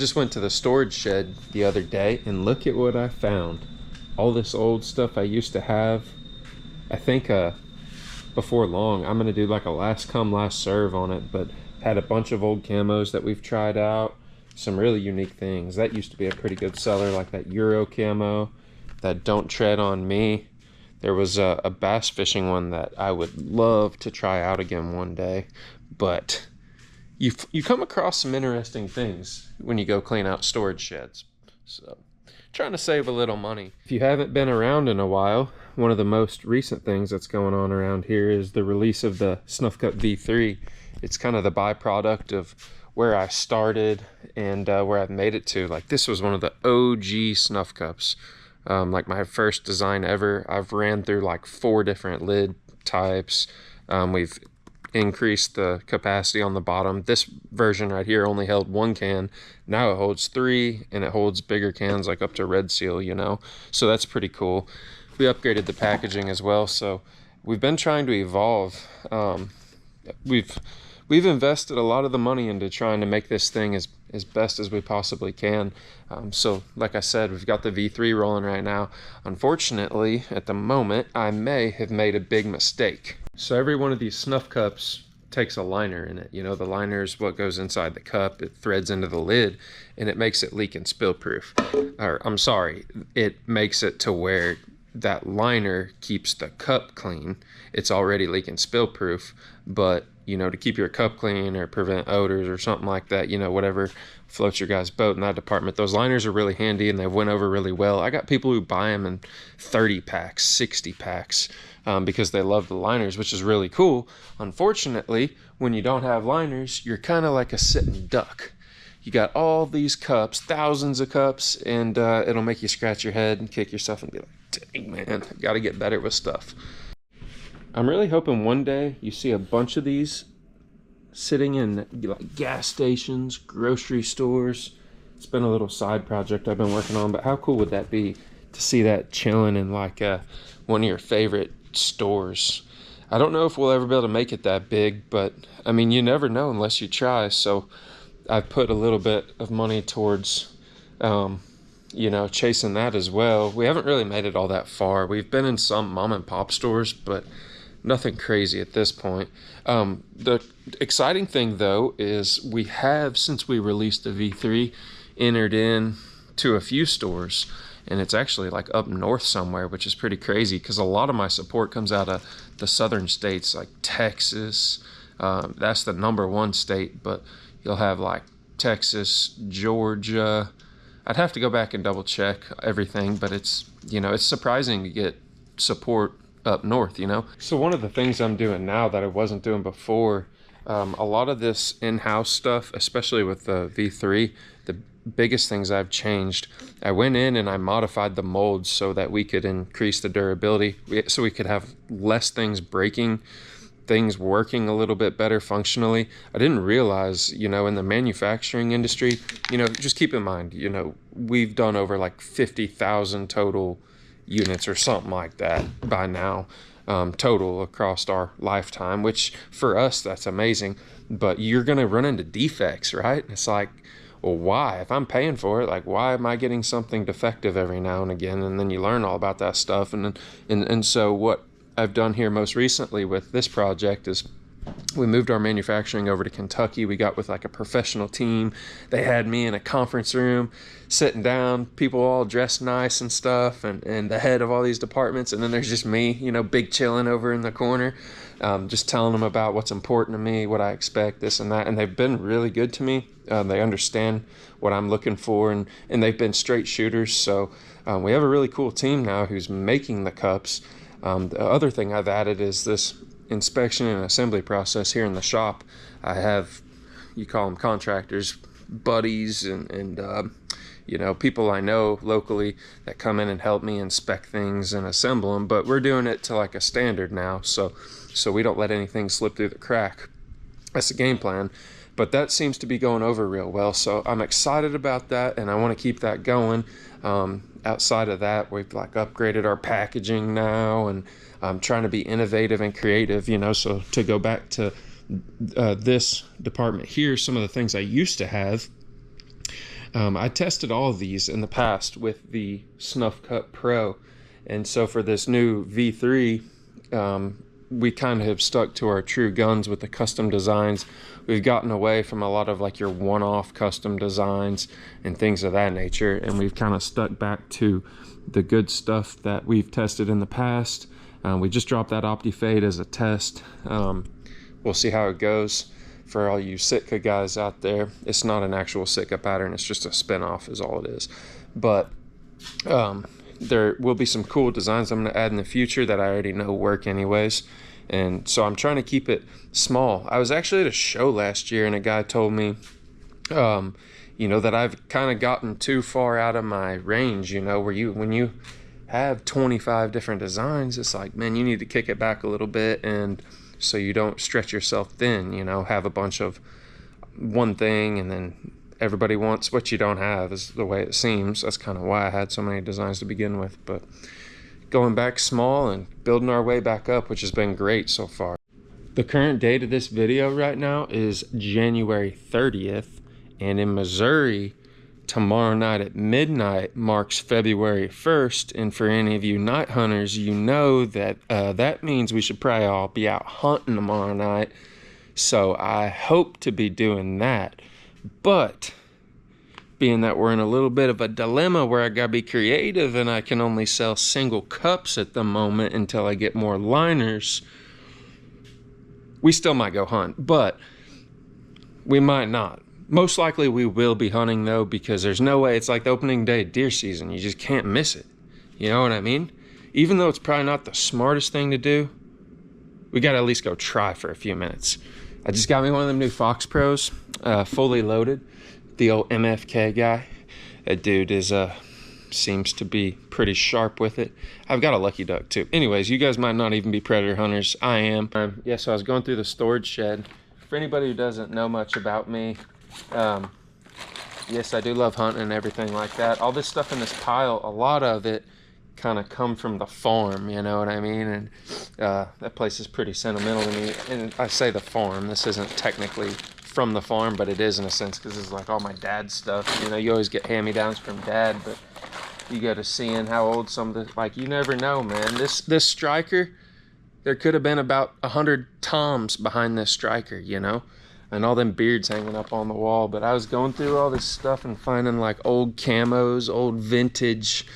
Just went to the storage shed the other day and look at what I found. All this old stuff I used to have. I think before long I'm gonna do like a last come last serve on it, but had a bunch of old camos that we've tried out, some really unique things. That used to be a pretty good seller, like that Euro camo, that Don't Tread on Me. There was a bass fishing one that I would love to try out again one day, but you come across some interesting things when you go clean out storage sheds. So, trying to save a little money. If you haven't been around in a while, one of the most recent things that's going on around here is the release of the Snuff Cup V3. It's kind of the byproduct of where I started and where I've made it to. Like, this was one of the OG Snuff Cups. Like my first design ever. I've ran through like 4 different lid types. We've increased the capacity on the bottom. This version right here only held 1 can. Now it holds 3, and it holds bigger cans, like up to Red Seal, you know, so that's pretty cool. We upgraded the packaging as well, so we've been trying to evolve. We've invested a lot of the money into trying to make this thing as best as we possibly can. So like I said, we've got the V3 rolling right now. Unfortunately, at the moment, I may have made a big mistake. So every one of these snuff cups takes a liner in it. You know, the liner is what goes inside the cup. It threads into the lid, and it makes it leak and spill proof. Or I'm sorry, it makes it to where that liner keeps the cup clean. It's already leak and spill proof, but you know, to keep your cup clean or prevent odors or something like that, you know, whatever floats your guys' boat in that department, those liners are really handy and they went over really well. I got people who buy them in 30 packs, 60 packs, because they love the liners, which is really cool. Unfortunately, when you don't have liners, you're kind of like a sitting duck. You got all these cups, thousands of cups, and it'll make you scratch your head and kick yourself and be like, dang man, I gotta get better with stuff. I'm really hoping one day you see a bunch of these sitting in like gas stations, grocery stores. It's been a little side project I've been working on, but how cool would that be to see that chilling in like one of your favorite stores? I don't know if we'll ever be able to make it that big, but I mean, you never know unless you try. So I've put a little bit of money towards you know, chasing that as well. We haven't really made it all that far. We've been in some mom and pop stores, but nothing crazy at this point. The exciting thing though is we have, since we released the V3, entered in to a few stores, and it's actually like up north somewhere, which is pretty crazy because a lot of my support comes out of the southern states like Texas. That's the #1 state, but you'll have like Texas, Georgia. I'd have to go back and double check everything, but it's, you know, it's surprising to get support up north, you know. So one of the things I'm doing now that I wasn't doing before, a lot of this in-house stuff, especially with the V3, the biggest things I've changed, I went in and I modified the molds so that we could increase the durability, so we could have less things breaking, things working a little bit better functionally. I didn't realize, you know, in the manufacturing industry, you know, just keep in mind, you know, we've done over like 50,000 total units or something like that by now, total across our lifetime, which for us, that's amazing. But you're going to run into defects, right? It's like, well, why? If I'm paying for it, like, why am I getting something defective every now and again? And then you learn all about that stuff. And so what I've done here most recently with this project is we moved our manufacturing over to Kentucky. We got with like a professional team. They had me in a conference room sitting down, people all dressed nice and stuff, and the head of all these departments, and then there's just me, you know, big chilling over in the corner, just telling them about what's important to me, what I expect, this and that. And they've been really good to me. They understand what I'm looking for, and they've been straight shooters. So we have a really cool team now who's making the cups. The other thing I've added is this inspection and assembly process here in the shop. I have, you call them contractors, buddies, and you know, people I know locally that come in and help me inspect things and assemble them. But we're doing it to like a standard now, so we don't let anything slip through the crack. That's the game plan. But that seems to be going over real well, so I'm excited about that, and I want to keep that going. Outside of that, we've like upgraded our packaging now, and I'm trying to be innovative and creative, you know. So to go back to this department here, some of the things I used to have, I tested all of these in the past with the Snuff Cup Pro, and so for this new V3, we kind of have stuck to our true guns with the custom designs. We've gotten away from a lot of like your one-off custom designs and things of that nature, and we've kind of stuck back to the good stuff that we've tested in the past. We just dropped that OptiFade as a test. We'll see how it goes. For all you Sitka guys out there, it's not an actual Sitka pattern, it's just a spin-off is all it is. But there will be some cool designs I'm going to add in the future that I already know work anyways, and so I'm trying to keep it small. I was actually at a show last year and a guy told me that I've kind of gotten too far out of my range, where when you have 25 different designs, it's like, man, you need to kick it back a little bit, and so you don't stretch yourself thin, have a bunch of one thing and then everybody wants what you don't have, is the way it seems. That's kind of why I had so many designs to begin with. But going back small and building our way back up, which has been great so far. The current date of this video right now is January 30th, and in Missouri, tomorrow night at midnight marks February 1st, and for any of you night hunters, you know that that means we should probably all be out hunting tomorrow night. So I hope to be doing that. But being that we're in a little bit of a dilemma where I gotta be creative and I can only sell single cups at the moment until I get more liners, we still might go hunt, but we might not. Most likely we will be hunting though, because there's no way. It's like the opening day of deer season. You just can't miss it. You know what I mean? Even though it's probably not the smartest thing to do, we got to at least go try for a few minutes. I just got me one of them new Fox Pros, fully loaded. The old MFK guy. That dude is seems to be pretty sharp with it. I've got a Lucky Duck too. Anyways, you guys might not even be predator hunters. I am. Yeah, so I was going through the storage shed. For anybody who doesn't know much about me, yes, I do love hunting and everything like that. All this stuff in this pile, a lot of it kind of come from the farm, you know what I mean? And that place is pretty sentimental to me. And I say the farm, this isn't technically from the farm, but it is in a sense, because it's like all my dad's stuff. You always get hand-me-downs from dad, but you go to seeing how old some of the, like, you never know, man. This striker, there could have been about 100 toms behind this striker, and all them beards hanging up on the wall. But I was going through all this stuff and finding like old camos, old vintage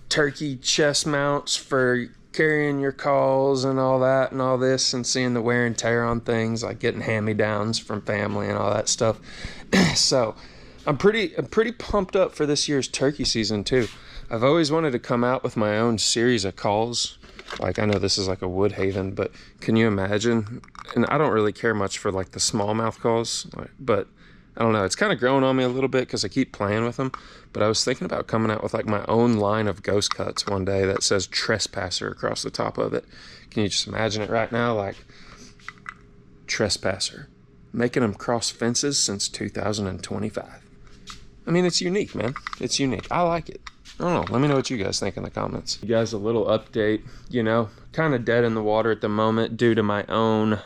turkey chest mounts for carrying your calls and all that and all this, and seeing the wear and tear on things, like getting hand-me-downs from family and all that stuff. So I'm pretty pumped up for this year's turkey season too. I've always wanted to come out with my own series of calls. Like, I know this is like a Woodhaven, but can you imagine? And I don't really care much for like the smallmouth calls, but I don't know, it's kind of growing on me a little bit because I keep playing with them. But I was thinking about coming out with like my own line of ghost cuts one day that says Trespasser across the top of it. Can you just imagine it right now? Like, Trespasser, making them cross fences since 2025. I mean, it's unique, man. It's unique. I like it. I don't know. Let me know what you guys think in the comments. You guys, a little update, kind of dead in the water at the moment due to my own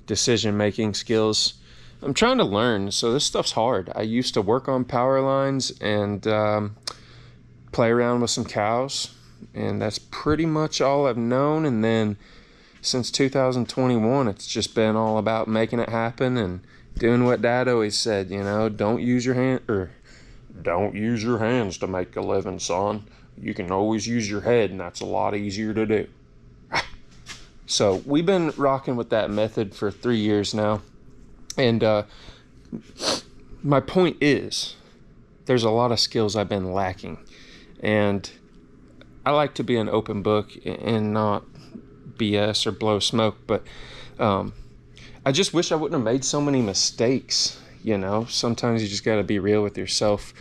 decision-making skills. I'm trying to learn, so this stuff's hard. I used to work on power lines and play around with some cows, and that's pretty much all I've known. And then since 2021, it's just been all about making it happen and doing what Dad always said, don't use your hands to make a living, son. You can always use your head, and that's a lot easier to do. So we've been rocking with that method for 3 years now. And my point is, there's a lot of skills I've been lacking. And I like to be an open book and not BS or blow smoke. But I just wish I wouldn't have made so many mistakes. Sometimes you just got to be real with yourself.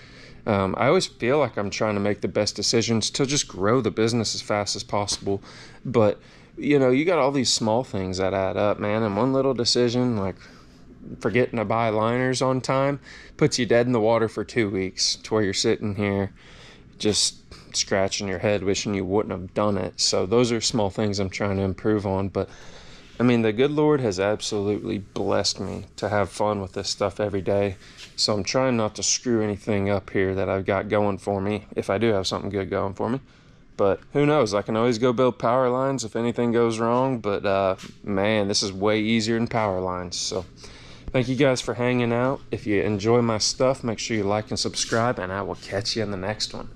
I always feel like I'm trying to make the best decisions to just grow the business as fast as possible. But, you got all these small things that add up, man. And one little decision, like forgetting to buy liners on time, puts you dead in the water for 2 weeks, to where you're sitting here just scratching your head wishing you wouldn't have done it. So those are small things I'm trying to improve on. But I mean, the good Lord has absolutely blessed me to have fun with this stuff every day. So I'm trying not to screw anything up here that I've got going for me, if I do have something good going for me. But who knows, I can always go build power lines if anything goes wrong. But man, this is way easier than power lines. So thank you guys for hanging out. If you enjoy my stuff, make sure you like and subscribe, and I will catch you in the next one.